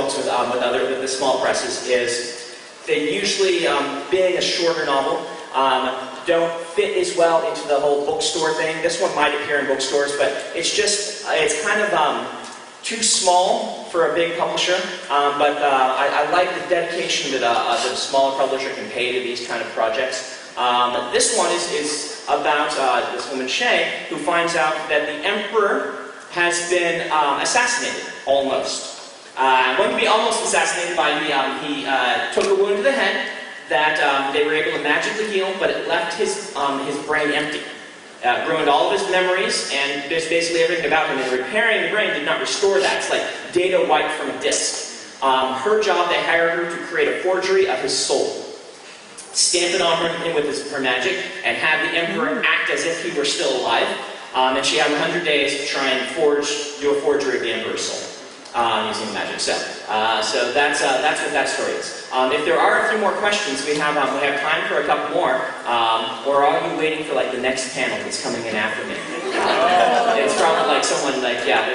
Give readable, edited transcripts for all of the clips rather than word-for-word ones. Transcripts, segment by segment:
books with the small presses is they usually, being a shorter novel, don't fit as well into the whole bookstore thing. This one might appear in bookstores, but it's kind of too small for a big publisher. But I like the dedication that a smaller publisher can pay to these kind of projects. This one is about this woman, Shay, who finds out that the emperor has been assassinated, almost. Going to be almost assassinated by he took a wound to the head that they were able to magically heal, but it left his brain empty. Ruined all of his memories, and there's basically everything about him. And repairing the brain did not restore that. It's like data wiped from a disk. Her job, they hired her to create a forgery of his soul. Stamp it on him with her magic, and have the emperor act as if he were still alive. And she had 100 days to try and do a forgery of the emperor's soul. Using magic. So that's what that story is. If there are a few more questions, we have time for a couple more. Or are you waiting for like the next panel that's coming in after me? It's probably like someone like, yeah,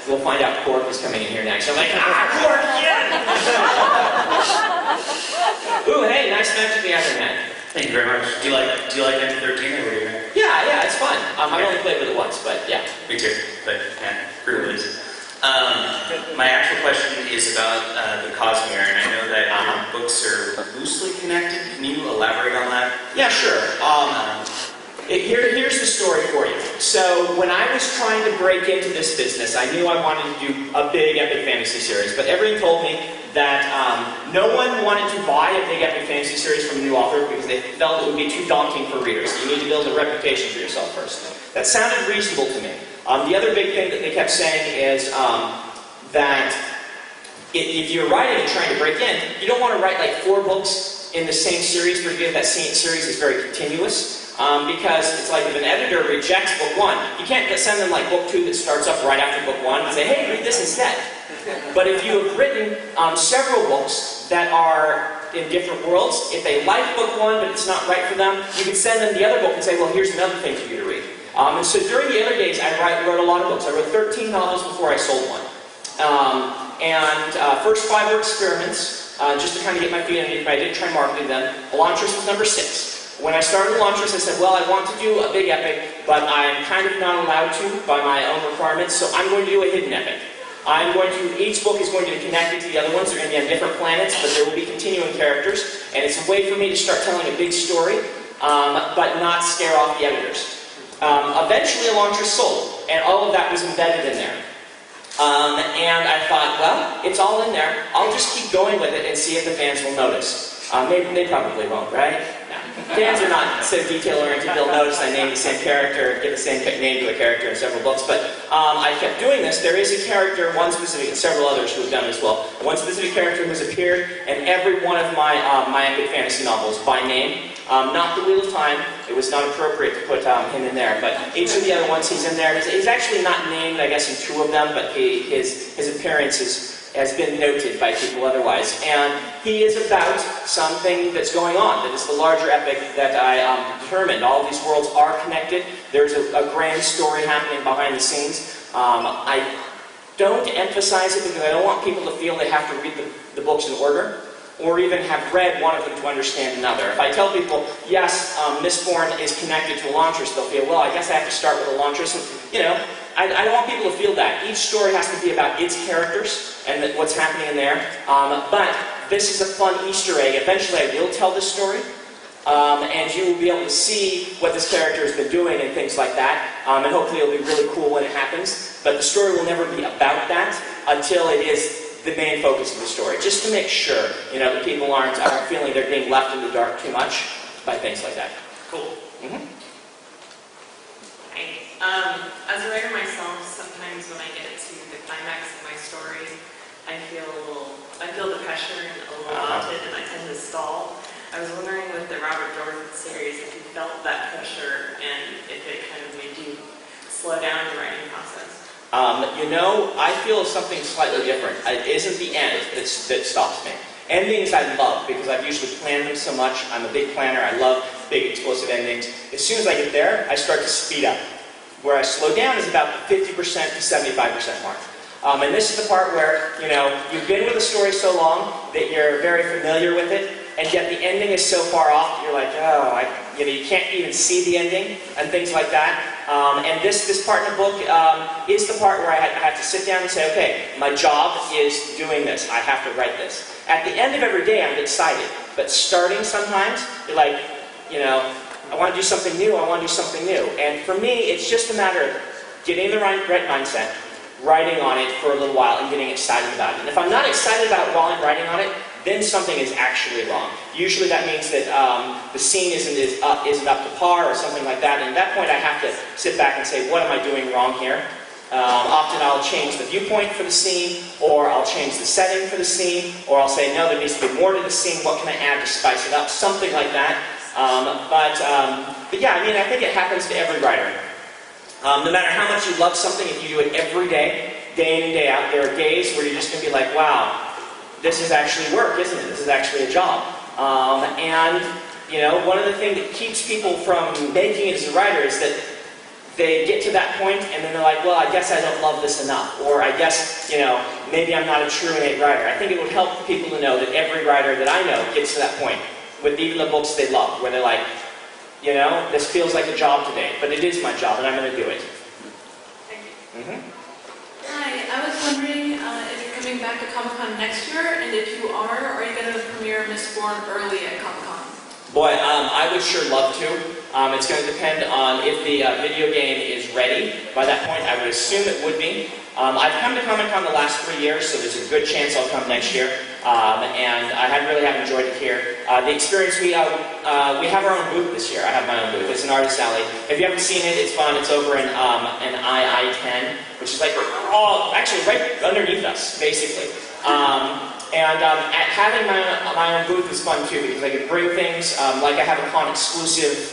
we'll find out Cork is coming in here next. I'm like, Cork, yeah! Ooh, hey, nice match at the other hand. Thank you very much. Do you like Enter 13 or what do you think? Yeah, it's fun. I only played with it once, but yeah. Me too. But yeah, pre-release. My actual question is about the Cosmere, and I know that your books are loosely connected. Can you elaborate on that? Yeah, sure. Here's the story for you. So when I was trying to break into this business, I knew I wanted to do a big epic fantasy series, but everyone told me that no one wanted to buy a big epic fantasy series from a new author because they felt it would be too daunting for readers. You need to build a reputation for yourself first. That sounded reasonable to me. The other big thing that they kept saying is that if you're writing and trying to break in, you don't want to write like 4 books in the same series, because that same series is very continuous. Because it's like if an editor rejects book 1, you can't send them like book 2 that starts up right after book 1 and say, hey, read this instead. But if you have written several books that are in different worlds, if they like book 1 but it's not right for them, you can send them the other book and say, well, here's another thing for you to read. And so during the other days, I wrote a lot of books. I wrote 13 novels before I sold one. First 5 were experiments, just to kind of get my feet underneath, but I did try marketing them. Elantris was number 6. When I started Elantris, I said, well, I want to do a big epic, but I'm kind of not allowed to by my own requirements, so I'm going to do a hidden epic. Each book is going to be connected to the other ones. They're going to be on different planets, but there will be continuing characters, and it's a way for me to start telling a big story, but not scare off the editors. Eventually, Elantris sold, and all of that was embedded in there. And I thought, well, it's all in there. I'll just keep going with it and see if the fans will notice. They probably won't, right? No. Fans are not so detail-oriented. They'll notice I named the same character, give the same name to a character in several books. But I kept doing this. There is a character, one specific, and several others who have done it as well. One specific character who has appeared in every one of my epic fantasy novels by name. Not the Wheel of Time. It was not appropriate to put him in there, but each of the other ones he's in there. He's actually not named, I guess, in 2 of them, but his appearance has been noted by people otherwise. And he is about something that's going on, that is the larger epic that I determined. All of these worlds are connected. There's a grand story happening behind the scenes. I don't emphasize it because I don't want people to feel they have to read the books in order, or even have read one of them to understand another. If I tell people, yes, Mistborn is connected to Elantris, they'll feel, well, I guess I have to start with Elantris. And, I don't want people to feel that. Each story has to be about its characters and what's happening in there. But this is a fun Easter egg. Eventually I will tell this story, and you will be able to see what this character has been doing and things like that. And hopefully it'll be really cool when it happens. But the story will never be about that until it is the main focus of the story, just to make sure, that people aren't feeling they're being left in the dark too much by things like that. Cool. Mm-hmm. As a writer myself, sometimes when I get to the climax of my story, I feel the pressure and a little daunted, and I tend to stall. I was wondering with the Robert Jordan series if you felt that pressure and if it kind of made you slow down the writing process. I feel something slightly different. It isn't the end that stops me. Endings I love because I've usually planned them so much. I'm a big planner. I love big explosive endings. As soon as I get there, I start to speed up. Where I slow down is about the 50% to 75% mark. And this is the part where, you know, you've been with a story so long that you're very familiar with it, and yet the ending is so far off that you're like, oh, you can't even see the ending, and things like that. And this part in the book is the part where I have to sit down and say, okay, my job is doing this. I have to write this. At the end of every day, I'm excited. But starting sometimes, you're like, you know, I want to do something new, I want to do something new. And for me, it's just a matter of getting the right mindset, writing on it for a little while, and getting excited about it. And if I'm not excited about it while I'm writing on it, then something is actually wrong. Usually that means that the scene isn't up to par or something like that. And at that point, I have to sit back and say, what am I doing wrong here? Often I'll change the viewpoint for the scene, or I'll change the setting for the scene, or I'll say, no, there needs to be more to the scene. What can I add to spice it up? Something like that. But yeah, I mean, I think it happens to every writer. No matter how much you love something, if you do it every day, day in and day out, there are days where you're just going to be like, wow, this is actually work, isn't it? This is actually a job. And, you know, one of the things that keeps people from making it as a writer is that they get to that point and then they're like, well, I guess I don't love this enough. Or I guess, you know, maybe I'm not a true innate writer. I think it would help people to know that every writer that I know gets to that point with even the books they love, where they're like, you know, this feels like a job today, but it is my job and I'm going to do it. Thank you. Mm-hmm. Hi, I was wondering if you're coming back to Comic-Con next year, and if you are you going to premiere Mistborn early at Comic-Con? Boy, I would sure love to. It's going to depend on if the video game is ready. By that point, I would assume it would be. I've come to Comic-Con the last 3 years, so there's a good chance I'll come next year. And I really have enjoyed it here. The experience, we have our own booth this year. I have my own booth. It's an artist alley. If you haven't seen it, it's fun. It's over in II-10, which is like actually right underneath us, basically. Having my own booth is fun too, because I can bring things, like I have a con exclusive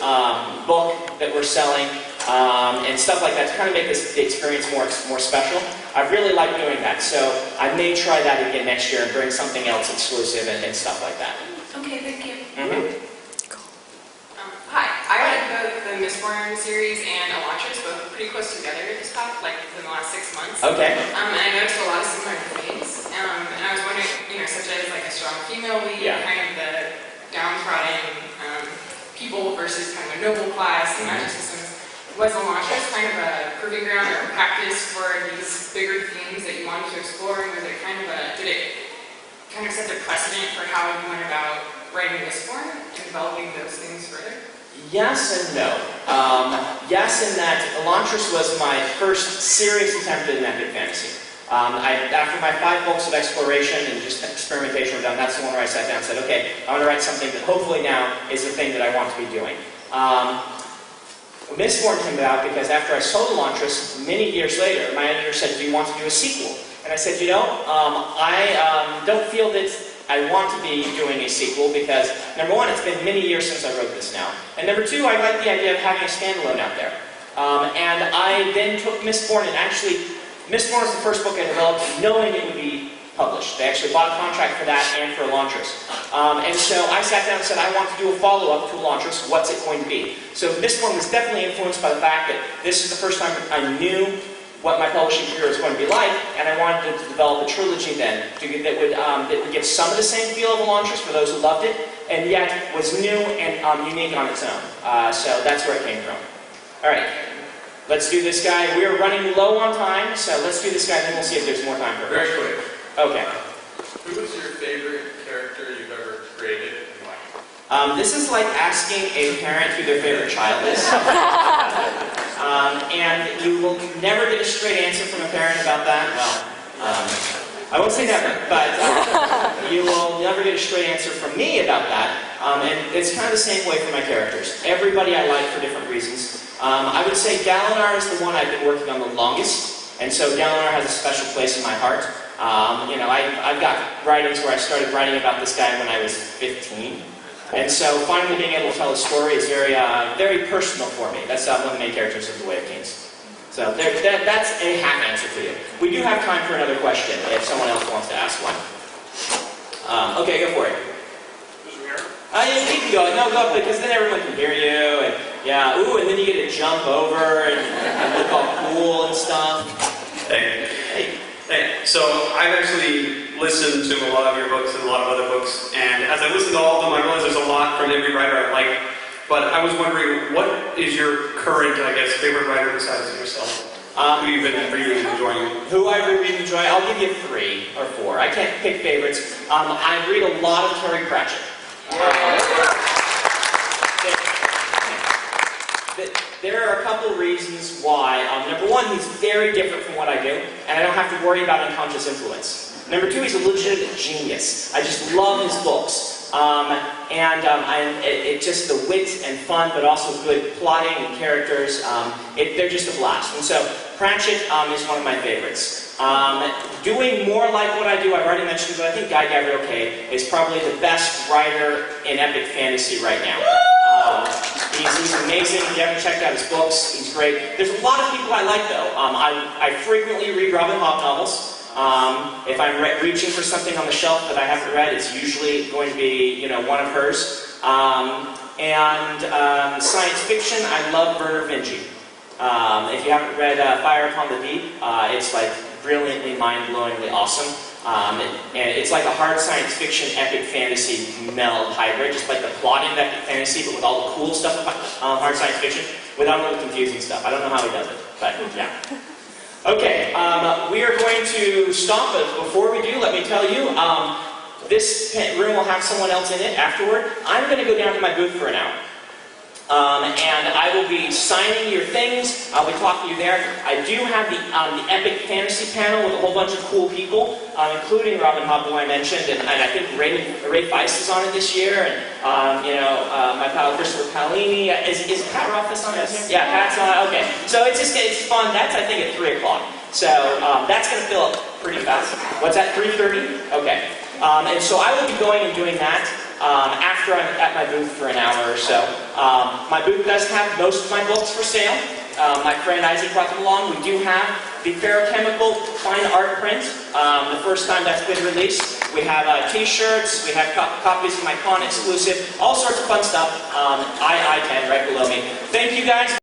book that we're selling, and stuff like that to kind of make the experience more special. I really like doing that, so I may try that again next year and bring something else exclusive and stuff like that. Okay, thank you. Mm-hmm. Hi, I read both the Mistborn series and Elantris, both pretty close together this past, like in the last 6 months. Okay. And I noticed a lot of similar themes. And I was wondering, you know, such as like a strong female lead, kind of the downtrodden people versus kind of a noble class and magic systems. Was Elantris kind of a proving ground or a practice for these bigger themes that you wanted to explore? And was it kind of did it kind of set the precedent for how you went about writing Mistborn and developing those things further? Yes and no. Yes, in that Elantris was my first serious attempt at an epic fantasy. After my 5 books of exploration and just experimentation were done, that's the one where I sat down and said, okay, I want to write something that hopefully now is the thing that I want to be doing. Mistborn came about because after I sold Elantris, many years later, my editor said, do you want to do a sequel? And I said, you know, I don't feel that I want to be doing a sequel because, number one, it's been many years since I wrote this now. And number two, I like the idea of having a standalone out there. And I then took Mistborn, and actually, Mistborn was the first book I developed knowing it would be published. They actually bought a contract for that and for Elantris. And so I sat down and said, I want to do a follow-up to Elantris. What's it going to be? So Mistborn was definitely influenced by the fact that this is the first time I knew what my publishing career was going to be like, and I wanted to develop a trilogy then that would give some of the same feel of Elantris for those who loved it, and yet was new and unique on its own. So that's where it came from. All right, let's do this guy. We're running low on time, so let's do this guy, and then we'll see if there's more time for it. Very quick. Okay. Who was your favorite character you've ever created and why? This is like asking a parent who their favorite child is. And you will never get a straight answer from a parent about that. Well, I won't say never, but you will never get a straight answer from me about that. And it's kind of the same way for my characters. Everybody I like for different reasons. I would say Dalinar is the one I've been working on the longest, and so Dalinar has a special place in my heart. You know, I've got writings where I started writing about this guy when I was 15. And so finally being able to tell a story is very, very personal for me. That's one of the main characters of The Way of Kings. So that's a half answer for you. We do have time for another question if someone else wants to ask one. Okay, go for it. Yeah, you can go. No, go, because then everyone can hear you. And yeah, ooh, and then you get to jump over and look all cool and stuff. Hey, So I've actually listened to a lot of your books and a lot of other books, and as I listen to all of them, I realize there's a lot from every writer I like. But I was wondering, what is your current, I guess, favorite writer besides yourself? Who you've been really enjoying? Who I really enjoy? I'll give you 3 or 4. I can't pick favorites. I read a lot of Terry Pratchett. There are a couple reasons why. Number 1, he's very different from what I do, and I don't have to worry about unconscious influence. Number 2, he's a legitimate genius. I just love his books. It's just the wit and fun, but also good plotting and characters. They're just a blast. And so Pratchett is one of my favorites. Doing more like what I do, I've already mentioned, but I think Guy Gavriel Kay is probably the best writer in epic fantasy right now. He's amazing. If you haven't checked out his books, he's great. There's a lot of people I like, though. I frequently read Robin Hobb novels. If I'm reaching for something on the shelf that I haven't read, it's usually going to be, one of hers. Science fiction, I love Bernard Vinci. If you haven't read Fire Upon the Deep, it's like brilliantly, mind-blowingly awesome. And it's like a hard science fiction, epic fantasy meld hybrid, just like the plotting of epic fantasy, but with all the cool stuff about hard science fiction, without all the confusing stuff. I don't know how he does it, but yeah. Okay, we are going to stop, but before we do, let me tell you, this room will have someone else in it afterward. I'm going to go down to my booth for an hour. And I will be signing your things. I'll be talking to you there. I do have the Epic Fantasy panel with a whole bunch of cool people, including Robin Hobb, who I mentioned, and I think Ray Feist is on it this year, and my pal Christopher Paolini. Is Pat Rothfuss on this? Yeah, Pat's on it. Okay, so it's fun. That's I think at 3 o'clock. So that's going to fill up pretty fast. What's that? 3:30? Okay. And so I will be going and doing that. After I'm at my booth for an hour or so. My booth does have most of my books for sale. My friend Isaac brought them along. We do have the Ferrochemical Fine Art print, the first time that's been released. We have t-shirts, we have copies of my con exclusive, all sorts of fun stuff. I-10 right below me. Thank you guys.